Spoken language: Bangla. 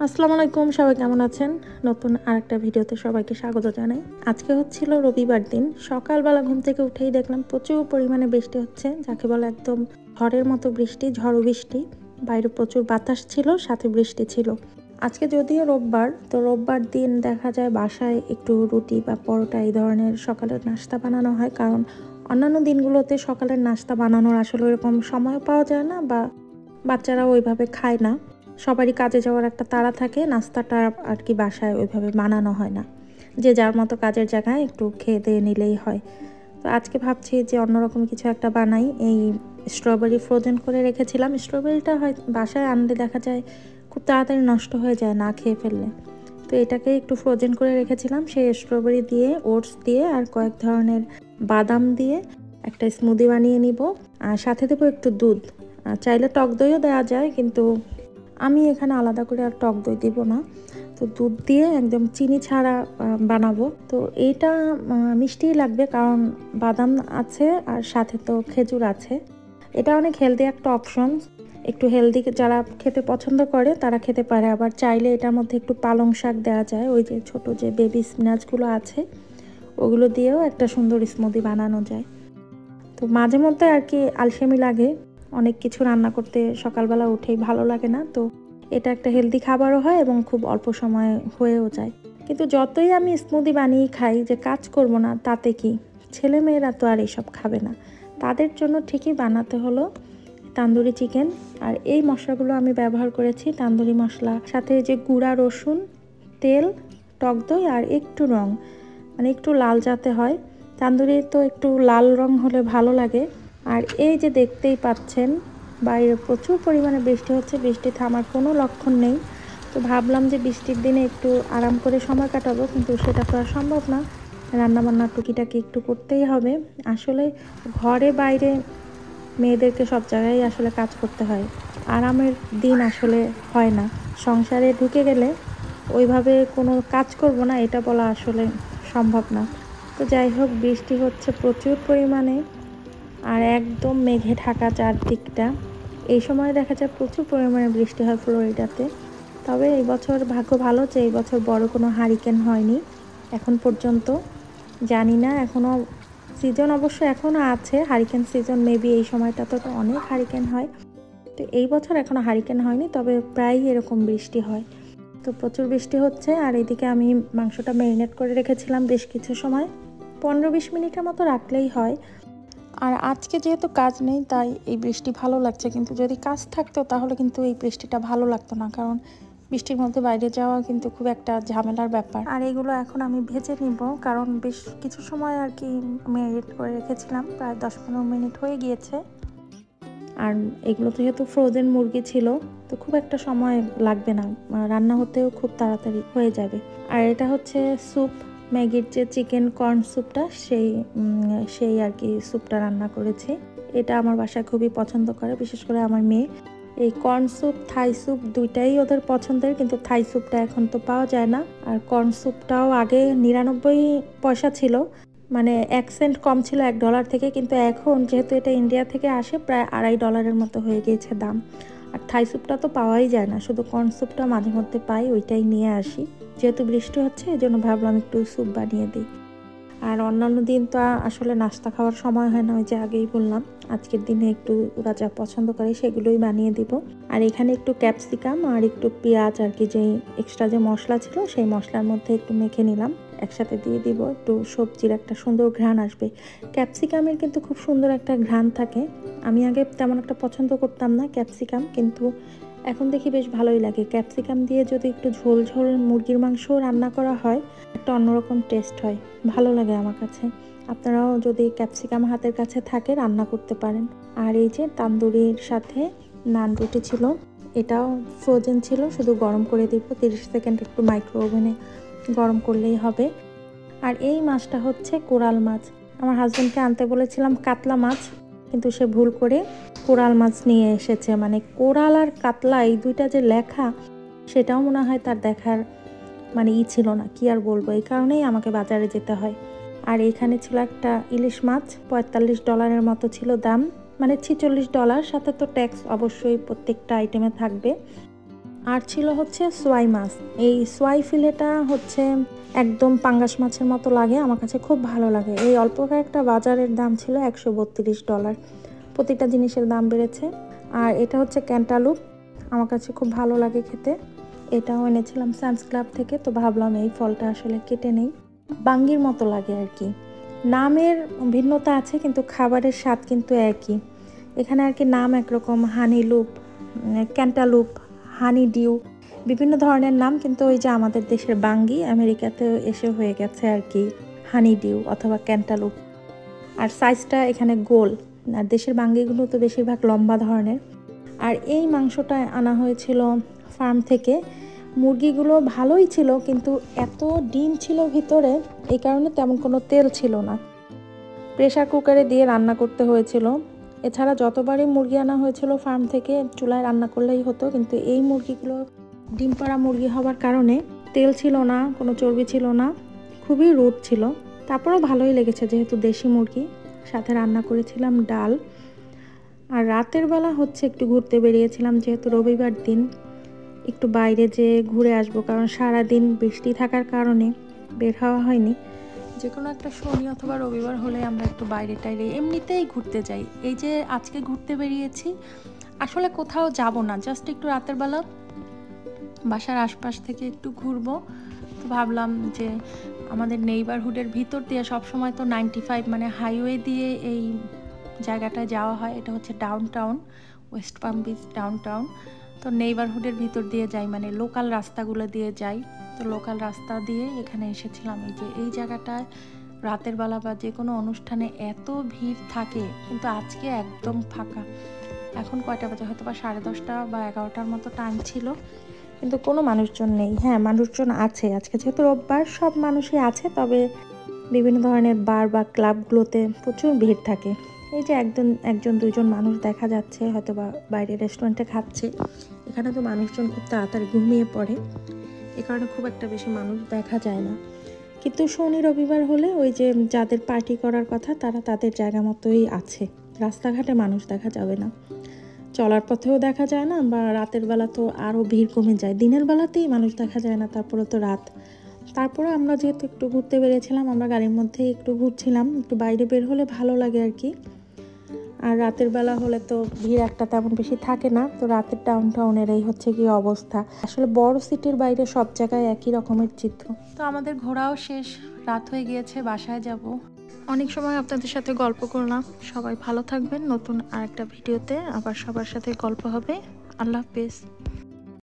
আসসালামু আলাইকুম, সবাই কেমন আছেন? নতুন আরেকটা ভিডিওতে সবাইকে স্বাগত জানাই। আজকে হচ্ছিল রবিবার দিন। সকালবেলা ঘুম থেকে উঠেই দেখলাম প্রচুর পরিমাণে বৃষ্টি হচ্ছে, যাকে বলে একদম ঝড়ের মতো বৃষ্টি, ঝড়ো বৃষ্টি। বাইরে প্রচুর বাতাস ছিল, সাথে বৃষ্টি ছিল। আজকে যদিও রোববার, তো রোববার দিন দেখা যায় বাসায় একটু রুটি বা পরোটা এই ধরনের সকালের নাস্তা বানানো হয়, কারণ অন্যান্য দিনগুলোতে সকালের নাস্তা বানানোর আসলে ওরকম সময় পাওয়া যায় না, বা বাচ্চারা ওইভাবে খায় না। সবারই কাজে যাওয়ার একটা তাড়া থাকে, নাস্তাটা আর কি বাসায় ওইভাবে বানানো হয় না। যে যার মতো কাজের জায়গায় একটু খেয়ে দিয়ে নিলেই হয়। তো আজকে ভাবছি যে অন্যরকম কিছু একটা বানাই। এই স্ট্রবেরি ফ্রোজেন করে রেখেছিলাম। স্ট্রবেরিটা হয় বাসায় আনলে দেখা যায় খুব তাড়াতাড়ি নষ্ট হয়ে যায় না খেয়ে ফেললে। তো এটাকে একটু ফ্রোজেন করে রেখেছিলাম। সেই স্ট্রবেরি দিয়ে, ওটস দিয়ে আর কয়েক ধরনের বাদাম দিয়ে একটা স্মুদি বানিয়ে নিব। আর সাথে দেবো একটু দুধ। চাইলে টক দইও দেওয়া যায়, কিন্তু আমি এখানে আলাদা করে আর টক দই দিব না। তো দুধ দিয়ে একদম চিনি ছাড়া বানাবো। তো এইটা মিষ্টিই লাগবে, কারণ বাদাম আছে আর সাথে তো খেজুর আছে। এটা অনেক হেলদি একটা অপশন। একটু হেলদি যারা খেতে পছন্দ করে তারা খেতে পারে। আবার চাইলে এটার মধ্যে একটু পালং শাক দেওয়া যায়, ওই যে ছোট যে বেবি স্পিনাচগুলো আছে ওগুলো দিয়েও একটা সুন্দর স্মুদি বানানো যায়। তো মাঝে মধ্যে আর কি আলসেমি লাগে, অনেক কিছু রান্না করতে সকালবেলা উঠেই ভালো লাগে না। তো এটা একটা হেলদি খাবারও হয় এবং খুব অল্প সময়ে হয়েও যায়। কিন্তু যতই আমি স্মুদি বানিয়ে খাই, যে কাজ করব না তাতে কি, ছেলেমেয়েরা তো আর এইসব খাবে না। তাদের জন্য ঠিকই বানাতে হলো তান্দুরি চিকেন। আর এই মশলাগুলো আমি ব্যবহার করেছি, তান্দুরি মশলা, সাথে যে গুঁড়া রসুন, তেল, টক দই আর একটু রং, মানে একটু লাল যাতে হয়। তান্দুরি তো একটু লাল রং হলে ভালো লাগে। আর এই যে দেখতেই পাচ্ছেন বাইরে প্রচুর পরিমাণে বৃষ্টি হচ্ছে, বৃষ্টি থামার কোনো লক্ষণ নেই। তো ভাবলাম যে বৃষ্টির দিনে একটু আরাম করে সময় কাটাবো, কিন্তু সেটা তো আর সম্ভব না। রান্নাবান্নার টুকিটাকি একটু করতেই হবে। আসলে ঘরে বাইরে মেয়েদেরকে সব জায়গায় আসলে কাজ করতে হয়, আরামের দিন আসলে হয় না। সংসারে ঢুকে গেলে ওইভাবে কোনো কাজ করব না এটা বলা আসলে সম্ভব না। তো যাই হোক, বৃষ্টি হচ্ছে প্রচুর পরিমাণে আর একদম মেঘে ঢাকা চারদিকটা। এই সময় দেখা যায় প্রচুর পরিমাণে বৃষ্টি হয় ফ্লোরিডাতে। তবে এই বছর ভাগ্য ভালো যে এই বছর বড় কোনো হারিকেন হয়নি এখন পর্যন্ত। জানি না, এখনও সিজন অবশ্য এখনও আছে, হারিকেন সিজন মেবি এই সময়টাতে তো অনেক হারিকেন হয়। তো এই বছর এখনও হারিকেন হয়নি, তবে প্রায়ই এরকম বৃষ্টি হয়। তো প্রচুর বৃষ্টি হচ্ছে। আর এইদিকে আমি মাংসটা ম্যারিনেট করে রেখেছিলাম বেশ কিছু সময়, 15-20 মিনিটের মতো রাখলেই হয়। আর আজকে যেহেতু কাজ নেই তাই এই বৃষ্টি ভালো লাগছে, কিন্তু যদি কাজ থাকতো তাহলে কিন্তু এই বৃষ্টিটা ভালো লাগতো না, কারণ বৃষ্টির মধ্যে বাইরে যাওয়া কিন্তু খুব একটা ঝামেলার ব্যাপার। আর এগুলো এখন আমি ভেজে নিব, কারণ বেশ কিছু সময় আর কি ম্যারিনেট করে রেখেছিলাম, প্রায় 10-15 মিনিট হয়ে গিয়েছে। আর এগুলো তো যেহেতু ফ্রোজেন মুরগি ছিল, তো খুব একটা সময় লাগবে না, রান্না হতেও খুব তাড়াতাড়ি হয়ে যাবে। আর এটা হচ্ছে স্যুপ, ম্যাগির যে চিকেন কর্ন স্যুপটা, সেই আর কি স্যুপটা রান্না করেছি। এটা আমার বাসায় খুবই পছন্দ করে, বিশেষ করে আমার মেয়ে। এই কর্ন স্যুপ, থাই স্যুপ দুইটাই ওদের পছন্দের, কিন্তু থাই স্যুপটা এখন তো পাওয়া যায় না। আর কর্ন স্যুপটাও আগে 99 পয়সা ছিল, মানে 1 সেন্ট কম ছিল $1 থেকে, কিন্তু এখন যেহেতু এটা ইন্ডিয়া থেকে আসে প্রায় $2.5 মতো হয়ে গিয়েছে দাম। আর থাই স্যুপটা তো পাওয়াই যায় না, শুধু কর্ন স্যুপটা মাঝে মধ্যে পাই, ওইটাই নিয়ে আসি। যেহেতু বৃষ্টি হচ্ছে এই জন্য ভাবলাম একটু স্যুপ বানিয়ে দিই। আর অন্যান্য দিন তো আসলে নাস্তা খাওয়ার সময় হয় না, ওই যে আগেই বললাম। আজকের দিনে একটু ওরা যা পছন্দ করে সেগুলোই বানিয়ে দিব। আর এখানে একটু ক্যাপসিকাম আর একটু পেঁয়াজ আর কি, যে এক্সট্রা যে মশলা ছিল সেই মশলার মধ্যে একটু মেখে নিলাম, একসাথে দিয়ে দিব, একটু সবজির একটা সুন্দর ঘ্রাণ আসবে। ক্যাপসিকামের কিন্তু খুব সুন্দর একটা ঘ্রাণ থাকে। আমি আগে তেমন একটা পছন্দ করতাম না ক্যাপসিকাম, কিন্তু এখন দেখি বেশ ভালোই লাগে। ক্যাপসিকাম দিয়ে যদি একটু ঝোল ঝোল মুরগির মাংস রান্না করা হয়, একটা অন্যরকম টেস্ট হয়, ভালো লাগে আমার কাছে। আপনারাও যদি ক্যাপসিকাম হাতের কাছে থাকে রান্না করতে পারেন। আর এই যে তান্দুরির সাথে নান রুটি ছিল, এটাও ফ্রোজেন ছিল, শুধু গরম করে দিব 30 সেকেন্ড একটু মাইক্রো ওভেনে গরম করলেই হবে। আর এই মাছটা হচ্ছে কোরাল মাছ। আমার হাজব্যান্ডকে আনতে বলেছিলাম কাতলা মাছ, কিন্তু সে ভুল করে কোরাল মাছ নিয়ে এসেছে। মানে কোরাল আর কাতলা এই দুইটা যে লেখা, সেটাও মনে হয় তার দেখার মানে ছিল না, কি আর বলবো, এই কারণেই আমাকে বাজারে যেতে হয়। আর এখানে ছিল একটা ইলিশ মাছ, $45 মতো ছিল দাম, মানে $46, সাথে তো ট্যাক্স অবশ্যই প্রত্যেকটা আইটেমে থাকবে। আর ছিল হচ্ছে সোয়াই মাছ। এই সোয়াই ফিলেটা হচ্ছে একদম পাঙ্গাস মাছের মতো লাগে, আমার কাছে খুব ভালো লাগে। এই অল্প কয়েকটা বাজারের দাম ছিল $132। প্রতিটা জিনিসের দাম বেড়েছে। আর এটা হচ্ছে ক্যান্টালুপ, আমার কাছে খুব ভালো লাগে খেতে। এটাও এনেছিলাম সায়েন্স ক্লাব থেকে, তো ভাবলাম এই ফলটা আসলে কেটে নেই। বাঙ্গির মতো লাগে আর কি, নামের ভিন্নতা আছে কিন্তু খাবারের স্বাদ কিন্তু একই। এখানে আর কি নাম একরকম, হানি লুপ, ক্যান্টালুপ, হানি ডিউ, বিভিন্ন ধরনের নাম, কিন্তু ওই যে আমাদের দেশের বাঙ্গি আমেরিকাতে এসে হয়ে গেছে আর কি হানি ডিউ অথবা ক্যান্টালুপ। আর সাইজটা এখানে গোল, আর দেশের বাঙ্গিগুলো তো বেশিরভাগ লম্বা ধরনের। আর এই মাংসটা আনা হয়েছিল ফার্ম থেকে। মুরগিগুলো ভালোই ছিল কিন্তু এত ডিম ছিল ভিতরে, এই কারণে তেমন কোনো তেল ছিল না। প্রেসার কুকারে দিয়ে রান্না করতে হয়েছিল। এছাড়া যতবারই মুরগি আনা হয়েছিল ফার্ম থেকে চুলায় রান্না করলেই হতো, কিন্তু এই মুরগিগুলো ডিম পাড়া মুরগি হওয়ার কারণে তেল ছিল না, কোনো চর্বি ছিল না, খুবই রুট ছিল। তারপরেও ভালোই লেগেছে যেহেতু দেশি মুরগি। সাথে রান্না করেছিলাম ডাল। আর রাতের বেলা হচ্ছে একটু ঘুরতে বেরিয়েছিলাম, যেহেতু রবিবার দিন একটু বাইরে যেয়ে ঘুরে আসবো, কারণ সারাদিন বৃষ্টি থাকার কারণে বের হওয়া হয়নি। যে কোনো একটা শনি অথবা রবিবার হলে আমরা একটু বাইরে টাইরে এমনিতেই ঘুরতে যাই। এই যে আজকে ঘুরতে বেরিয়েছি, আসলে কোথাও যাব না, জাস্ট একটু রাতের বেলা বাসার আশপাশ থেকে একটু ঘুরবো। তো ভাবলাম যে আমাদের নেইবারহুডের ভিতর দিয়ে সবসময় তো 95 মানে হাইওয়ে দিয়ে এই জায়গাটায় যাওয়া হয়। এটা হচ্ছে ডাউন টাউন, ওয়েস্ট পাম বিচ ডাউন টাউন। তো নেইবারহুডের ভিতর দিয়ে যাই, মানে লোকাল রাস্তাগুলো দিয়ে যাই। তো লোকাল রাস্তা দিয়ে এখানে এসেছিলাম। এই যে এই জায়গাটায় রাতের বেলা বা যে কোনো অনুষ্ঠানে এত ভিড় থাকে, কিন্তু আজকে একদম ফাঁকা। এখন কয়টা বাজে, হয়তো বা 10:30 বা 11টার মতো টাইম ছিল, কিন্তু কোনো মানুষজন নেই। হ্যাঁ, মানুষজন আছে, আজকে যেহেতু রোববার সব মানুষই আছে, তবে বিভিন্ন ধরনের বার বা ক্লাবগুলোতে প্রচুর ভিড় থাকে। এই যে একজন দুইজন মানুষ দেখা যাচ্ছে, হয়তো বা বাইরে রেস্টুরেন্টে খাচ্ছে। এখানে তো মানুষজন খুব তাড়াতাড়ি ঘুমিয়ে পড়ে, এ কারণে খুব একটা বেশি মানুষ দেখা যায় না। কিন্তু শনি রবিবার হলে ওই যে যাদের পার্টি করার কথা তারা তাদের জায়গা মতোই আছে, রাস্তাঘাটে মানুষ দেখা যাবে না, চলার পথেও দেখা যায় না, বা রাতের বেলা তো আরও ভিড় কমে যায়। দিনের বেলাতেই মানুষ দেখা যায় না, তারপরে তো রাত। তারপরে আমরা যেহেতু একটু ঘুরতে বেরিয়েছিলাম, আমরা গাড়ির মধ্যে একটু ঘুরছিলাম, একটু বাইরে বের হলে ভালো লাগে আর কি। আর রাতের বেলা হলে তো ভিড় একটা তেমন বেশি থাকে না। তো রাতের টাউনের এই হচ্ছে কি অবস্থা। আসলে বড় সিটির বাইরে সব জায়গায় একই রকমের চিত্র। তো আমাদের ঘোরাও শেষ, রাত হয়ে গিয়েছে, বাসায় যাব। অনেক সময় আপনাদের সাথে গল্প করলাম। সবাই ভালো থাকবেন, নতুন আরেকটা ভিডিওতে আবার সবার সাথে গল্প হবে। আল্লাহ হাফেজ।